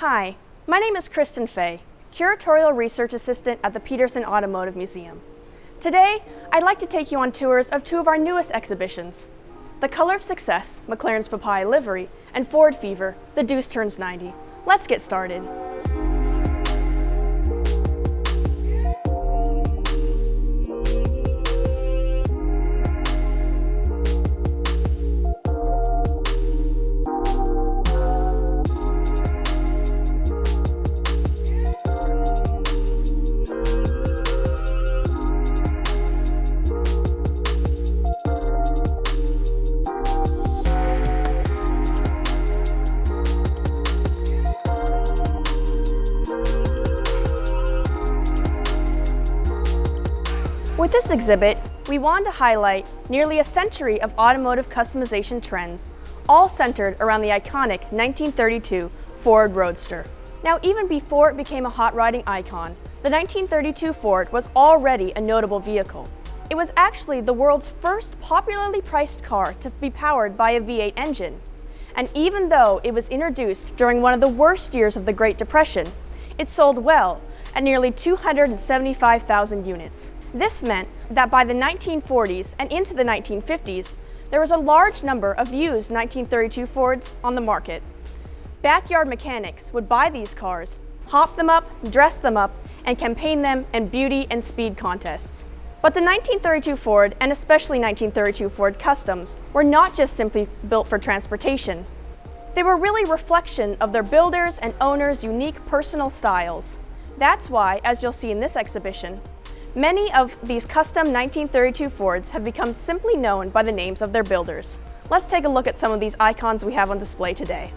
Hi, my name is Kristen Fay, Curatorial Research Assistant at the Petersen Automotive Museum. Today, I'd like to take you on tours of two of our newest exhibitions, The Color of Success, McLaren's MFA Livery, and Ford Fever, The Deuce Turns 90. Let's get started. With this exhibit, we want to highlight nearly a century of automotive customization trends, all centered around the iconic 1932 Ford Roadster. Now, even before it became a hot rodding icon, the 1932 Ford was already a notable vehicle. It was actually the world's first popularly priced car to be powered by a V8 engine. And even though it was introduced during one of the worst years of the Great Depression, it sold well at nearly 275,000 units. This meant that by the 1940s and into the 1950s, there was a large number of used 1932 Fords on the market. Backyard mechanics would buy these cars, hop them up, dress them up, and campaign them in beauty and speed contests. But the 1932 Ford, and especially 1932 Ford Customs, were not just simply built for transportation. They were really a reflection of their builders' and owners' unique personal styles. That's why, as you'll see in this exhibition, many of these custom 1932 Fords have become simply known by the names of their builders. Let's take a look at some of these icons we have on display today.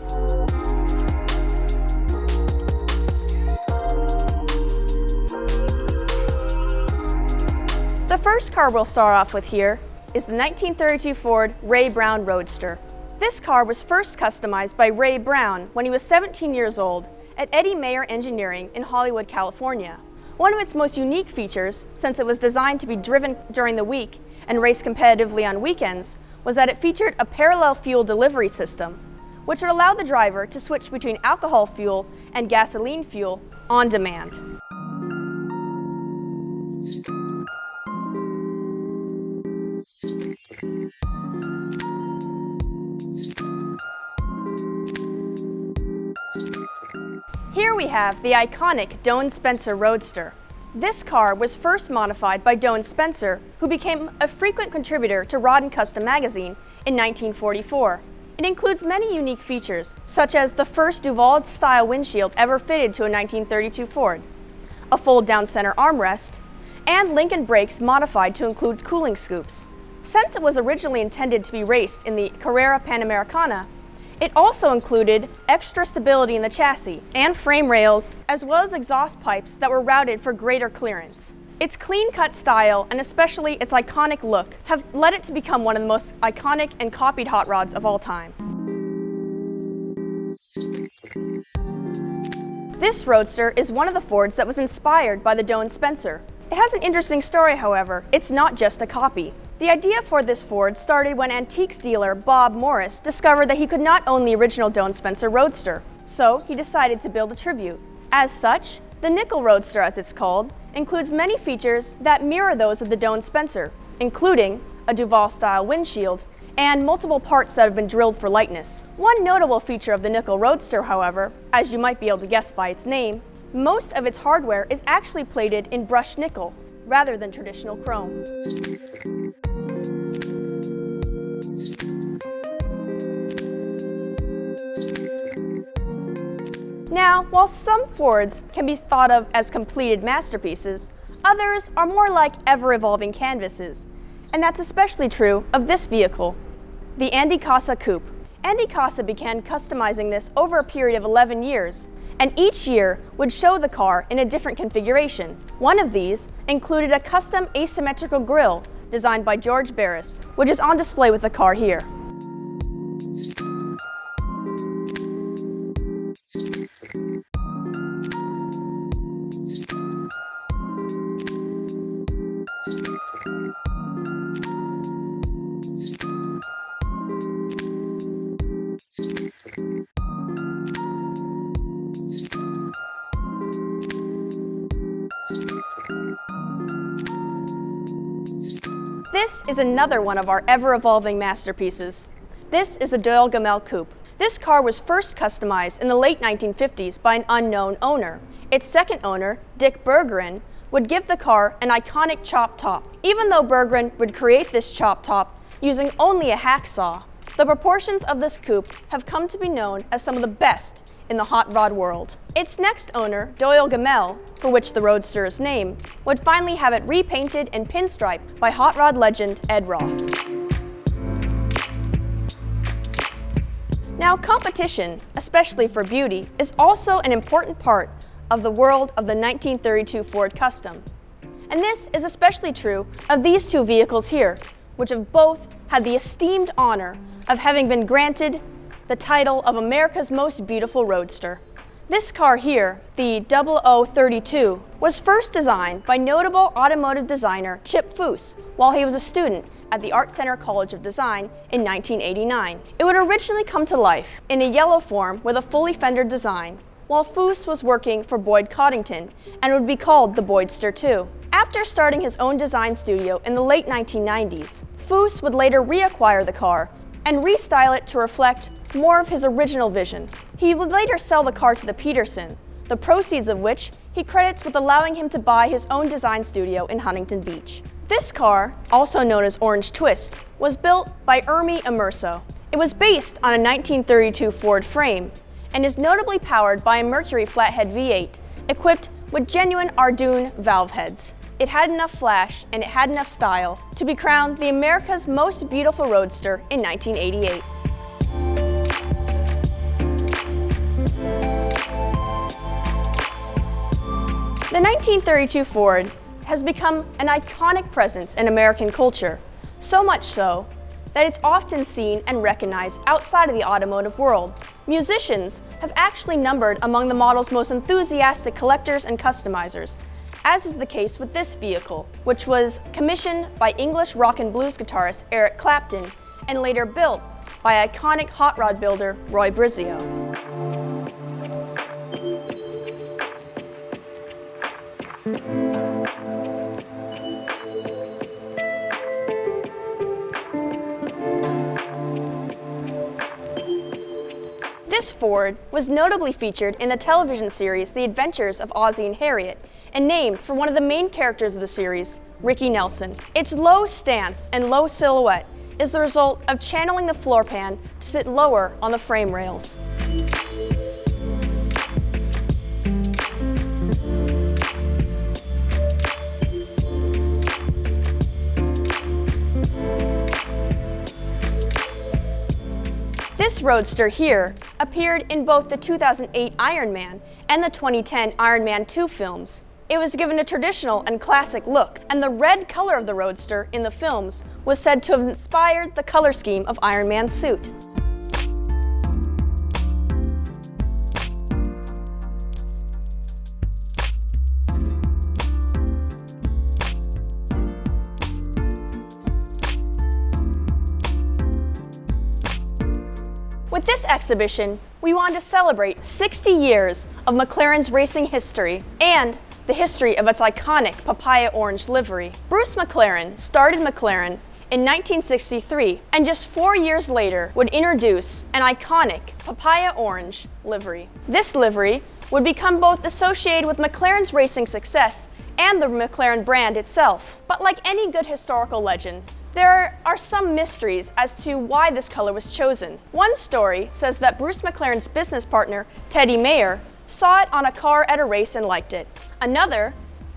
The first car we'll start off with here is the 1932 Ford Ray Brown Roadster. This car was first customized by Ray Brown when he was 17 years old at Eddie Mayer Engineering in Hollywood, California. One of its most unique features, since it was designed to be driven during the week and raced competitively on weekends, was that it featured a parallel fuel delivery system, which would allow the driver to switch between alcohol fuel and gasoline fuel on demand. Here we have the iconic Doane Spencer Roadster. This car was first modified by Doane Spencer, who became a frequent contributor to Rod & Custom magazine in 1944. It includes many unique features, such as the first Duval-style windshield ever fitted to a 1932 Ford, a fold-down center armrest, and Lincoln brakes modified to include cooling scoops. Since it was originally intended to be raced in the Carrera Panamericana, it also included extra stability in the chassis and frame rails, as well as exhaust pipes that were routed for greater clearance. Its clean-cut style, and especially its iconic look, have led it to become one of the most iconic and copied hot rods of all time. This Roadster is one of the Fords that was inspired by the Doane Spencer. It has an interesting story, however. It's not just a copy. The idea for this Ford started when antiques dealer Bob Morris discovered that he could not own the original Doane Spencer Roadster, so he decided to build a tribute. As such, the Nickel Roadster, as it's called, includes many features that mirror those of the Doane Spencer, including a Duval-style windshield and multiple parts that have been drilled for lightness. One notable feature of the Nickel Roadster, however, as you might be able to guess by its name, most of its hardware is actually plated in brushed nickel rather than traditional chrome. Now, while some Fords can be thought of as completed masterpieces, others are more like ever-evolving canvases. And that's especially true of this vehicle, the Andy Casa Coupe. Andy Casa began customizing this over a period of 11 years, and each year would show the car in a different configuration. One of these included a custom asymmetrical grille designed by George Barris, which is on display with the car here. This is another one of our ever-evolving masterpieces. This is the Doyle Gamel Coupe. This car was first customized in the late 1950s by an unknown owner. Its second owner, Dick Bergeron, would give the car an iconic chop top. Even though Bergeron would create this chop top using only a hacksaw, the proportions of this coupe have come to be known as some of the best in the hot rod world. Its next owner, Doyle Gamel, for which the Roadster is named, would finally have it repainted and pinstriped by hot rod legend Ed Roth. Now, competition, especially for beauty, is also an important part of the world of the 1932 Ford Custom. And this is especially true of these two vehicles here, which have both had the esteemed honor of having been granted the title of America's Most Beautiful Roadster. This car here, the 0032, was first designed by notable automotive designer Chip Foose while he was a student at the Art Center College of Design in 1989. It would originally come to life in a yellow form with a fully fendered design, while Foose was working for Boyd Coddington and would be called the Boydster II. After starting his own design studio in the late 1990s, Foose would later reacquire the car and restyle it to reflect more of his original vision. He would later sell the car to the Petersen, the proceeds of which he credits with allowing him to buy his own design studio in Huntington Beach. This car, also known as Orange Twist, was built by Ermi Immerso. It was based on a 1932 Ford frame and is notably powered by a Mercury flathead V8 equipped with genuine Ardoon valve heads. It had enough flash and it had enough style to be crowned the America's Most Beautiful Roadster in 1988. The 1932 Ford has become an iconic presence in American culture, so much so that it's often seen and recognized outside of the automotive world. Musicians have actually numbered among the model's most enthusiastic collectors and customizers, as is the case with this vehicle, which was commissioned by English rock and blues guitarist Eric Clapton and later built by iconic hot rod builder Roy Brizio. This Ford was notably featured in the television series The Adventures of Ozzie and Harriet, and named for one of the main characters of the series, Ricky Nelson. Its low stance and low silhouette is the result of channeling the floor pan to sit lower on the frame rails. This Roadster here appeared in both the 2008 Iron Man and the 2010 Iron Man 2 films. It was given a traditional and classic look, and the red color of the Roadster in the films was said to have inspired the color scheme of Iron Man's suit. With this exhibition, we wanted to celebrate 60 years of McLaren's racing history and the history of its iconic papaya orange livery. Bruce McLaren started McLaren in 1963 and just 4 years later would introduce an iconic papaya orange livery. This livery would become both associated with McLaren's racing success and the McLaren brand itself. But like any good historical legend, there are some mysteries as to why this color was chosen. One story says that Bruce McLaren's business partner, Teddy Mayer, saw it on a car at a race and liked it. Another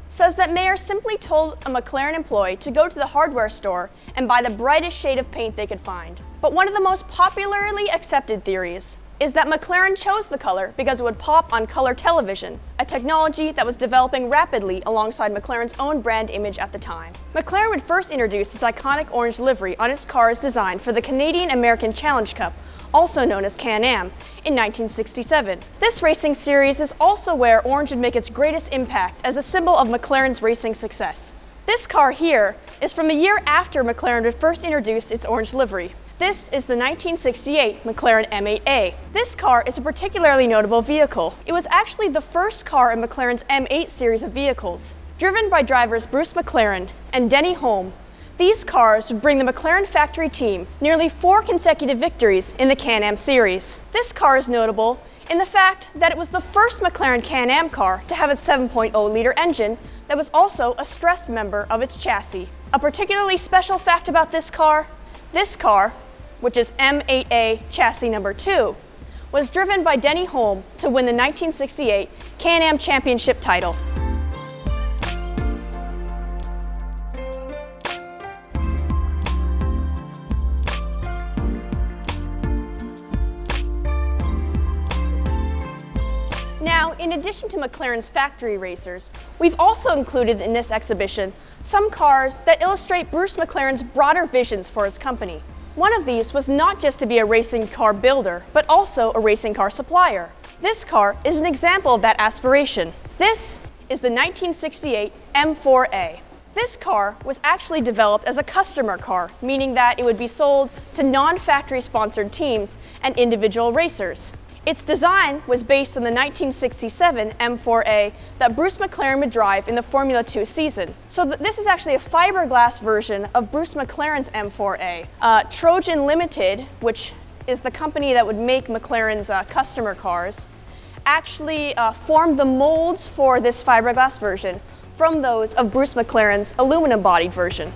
says that Mayer simply told a McLaren employee to go to the hardware store and buy the brightest shade of paint they could find. But one of the most popularly accepted theories is that McLaren chose the color because it would pop on color television, a technology that was developing rapidly alongside McLaren's own brand image at the time. McLaren would first introduce its iconic orange livery on its cars designed for the Canadian American Challenge Cup, also known as CanAm, in 1967. This racing series is also where orange would make its greatest impact as a symbol of McLaren's racing success. This car here is from a year after McLaren would first introduce its orange livery. This is the 1968 McLaren M8A. This car is a particularly notable vehicle. It was actually the first car in McLaren's M8 series of vehicles. Driven by drivers Bruce McLaren and Denny Holm, These cars would bring the McLaren factory team nearly 4 consecutive victories in the CanAm series. This car is notable in the fact that it was the first McLaren CanAm car to have a 7.0-liter engine that was also a stress member of its chassis. A particularly special fact about this car, which is M8A chassis number 2, was driven by Denny Hulme to win the 1968 CanAm Championship title. Now, in addition to McLaren's factory racers, we've also included in this exhibition some cars that illustrate Bruce McLaren's broader visions for his company. One of these was not just to be a racing car builder, but also a racing car supplier. This car is an example of that aspiration. This is the 1968 M4A. This car was actually developed as a customer car, meaning that it would be sold to non-factory sponsored teams and individual racers. Its design was based on the 1967 M4A that Bruce McLaren would drive in the Formula 2 season. So this is actually a fiberglass version of Bruce McLaren's M4A. Trojan Limited, which is the company that would make McLaren's customer cars, actually formed the molds for this fiberglass version from those of Bruce McLaren's aluminum-bodied version.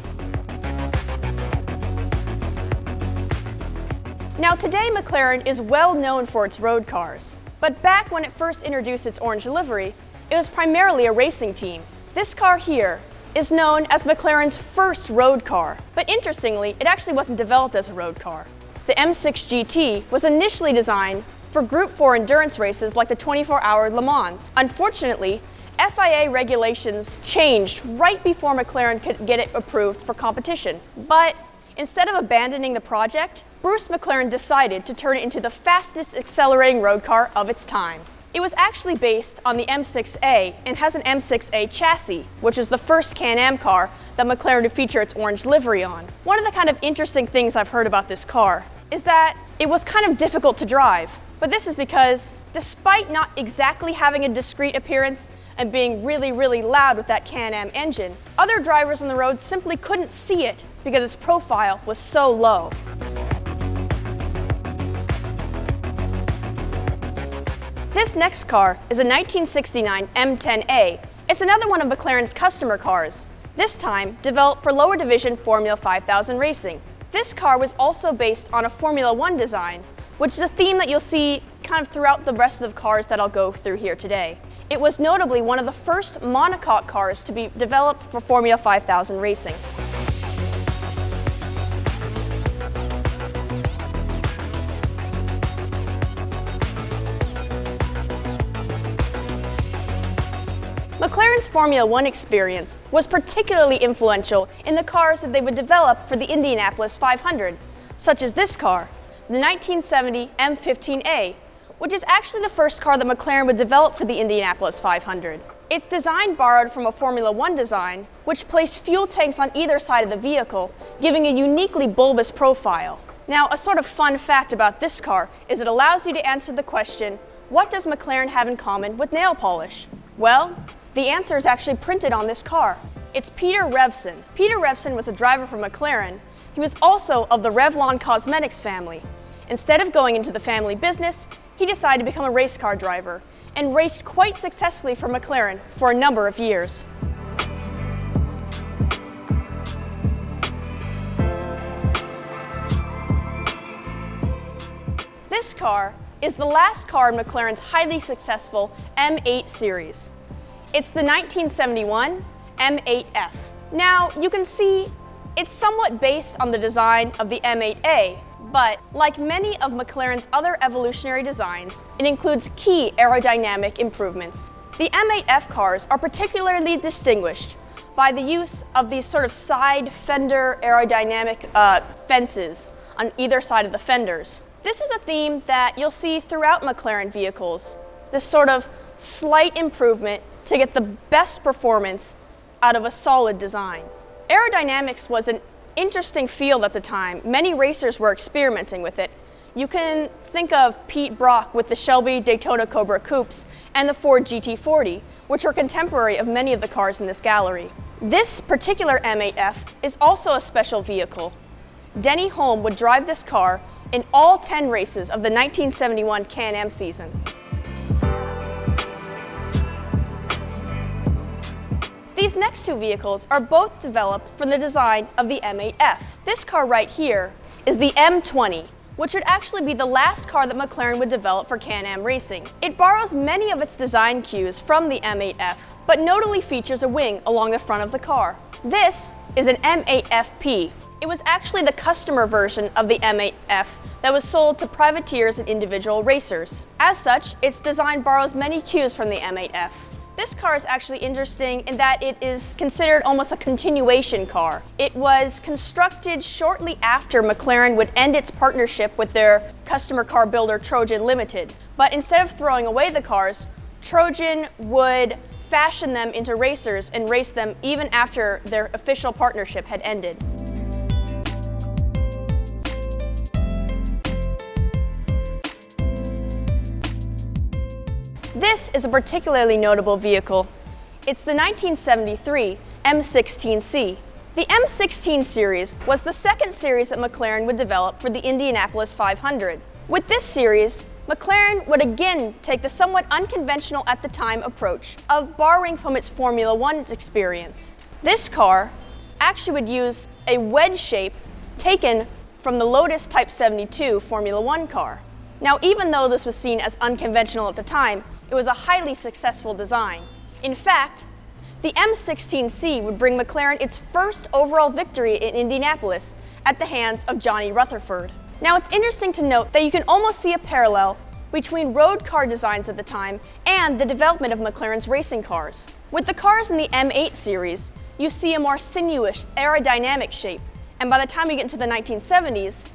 Now today McLaren is well known for its road cars, but back when it first introduced its orange livery, it was primarily a racing team. This car here is known as McLaren's first road car, but interestingly, it actually wasn't developed as a road car. The M6 GT was initially designed for Group 4 endurance races like the 24-hour Le Mans. Unfortunately, FIA regulations changed right before McLaren could get it approved for competition. But instead of abandoning the project, Bruce McLaren decided to turn it into the fastest accelerating road car of its time. It was actually based on the M6A and has an M6A chassis, which is the first CanAm car that McLaren would feature its orange livery on. One of the kind of interesting things I've heard about this car is that it was kind of difficult to drive. But this is because, despite not exactly having a discreet appearance and being really, really loud with that CanAm engine, other drivers on the road simply couldn't see it because its profile was so low. This next car is a 1969 M10A. It's another one of McLaren's customer cars, this time developed for lower division Formula 5000 racing. This car was also based on a Formula 1 design, which is a theme that you'll see kind of throughout the rest of the cars that I'll go through here today. It was notably one of the first monocoque cars to be developed for Formula 5000 racing. McLaren's Formula 1 experience was particularly influential in the cars that they would develop for the Indianapolis 500, such as this car, the 1970 M15A, which is actually the first car that McLaren would develop for the Indianapolis 500. Its design borrowed from a Formula 1 design, which placed fuel tanks on either side of the vehicle, giving a uniquely bulbous profile. Now, a sort of fun fact about this car is it allows you to answer the question, what does McLaren have in common with nail polish? Well, the answer is actually printed on this car. It's Peter Revson. Peter Revson was a driver for McLaren. He was also of the Revlon Cosmetics family. Instead of going into the family business, he decided to become a race car driver and raced quite successfully for McLaren for a number of years. This car is the last car in McLaren's highly successful M8 series. It's the 1971 M8F. Now, you can see it's somewhat based on the design of the M8A, but like many of McLaren's other evolutionary designs, it includes key aerodynamic improvements. The M8F cars are particularly distinguished by the use of these sort of side fender aerodynamic fences on either side of the fenders. This is a theme that you'll see throughout McLaren vehicles, this sort of slight improvement to get the best performance out of a solid design. Aerodynamics was an interesting field at the time. Many racers were experimenting with it. You can think of Pete Brock with the Shelby Daytona Cobra Coupes and the Ford GT40, which were contemporary of many of the cars in this gallery. This particular M8F is also a special vehicle. Denny Hulme would drive this car in all 10 races of the 1971 Can-Am season. These next two vehicles are both developed from the design of the M8F. This car right here is the M20, which would actually be the last car that McLaren would develop for Can-Am racing. It borrows many of its design cues from the M8F, but notably features a wing along the front of the car. This is an M8FP. It was actually the customer version of the M8F that was sold to privateers and individual racers. As such, its design borrows many cues from the M8F. This car is actually interesting in that it is considered almost a continuation car. It was constructed shortly after McLaren would end its partnership with their customer car builder Trojan Limited. But instead of throwing away the cars, Trojan would fashion them into racers and race them even after their official partnership had ended. This is a particularly notable vehicle. It's the 1973 M16C. The M16 series was the second series that McLaren would develop for the Indianapolis 500. With this series, McLaren would again take the somewhat unconventional at the time approach of borrowing from its Formula One experience. This car actually would use a wedge shape taken from the Lotus Type 72 Formula One car. Now, even though this was seen as unconventional at the time, it was a highly successful design. In fact, the M16C would bring McLaren its first overall victory in Indianapolis at the hands of Johnny Rutherford. Now, it's interesting to note that you can almost see a parallel between road car designs at the time and the development of McLaren's racing cars. With the cars in the M8 series, you see a more sinuous aerodynamic shape, and by the time you get into the 1970s,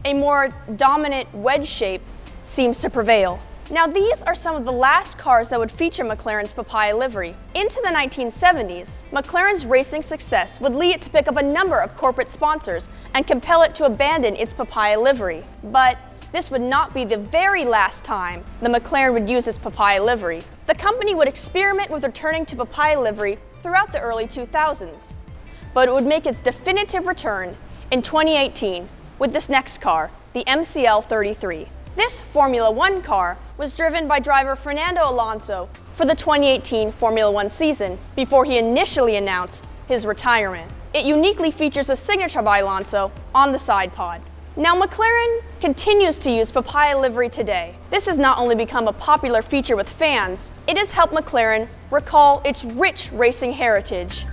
a more dominant wedge shape seems to prevail. Now, these are some of the last cars that would feature McLaren's papaya livery. Into the 1970s, McLaren's racing success would lead it to pick up a number of corporate sponsors and compel it to abandon its papaya livery. But this would not be the very last time the McLaren would use its papaya livery. The company would experiment with returning to papaya livery throughout the early 2000s, but it would make its definitive return in 2018 with this next car, the MCL 33. This Formula One car was driven by driver Fernando Alonso for the 2018 Formula One season before he initially announced his retirement. It uniquely features a signature by Alonso on the side pod. Now, McLaren continues to use papaya livery today. This has not only become a popular feature with fans, it has helped McLaren recall its rich racing heritage.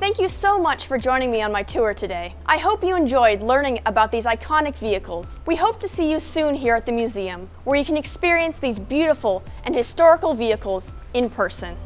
Thank you so much for joining me on my tour today. I hope you enjoyed learning about these iconic vehicles. We hope to see you soon here at the museum, where you can experience these beautiful and historical vehicles in person.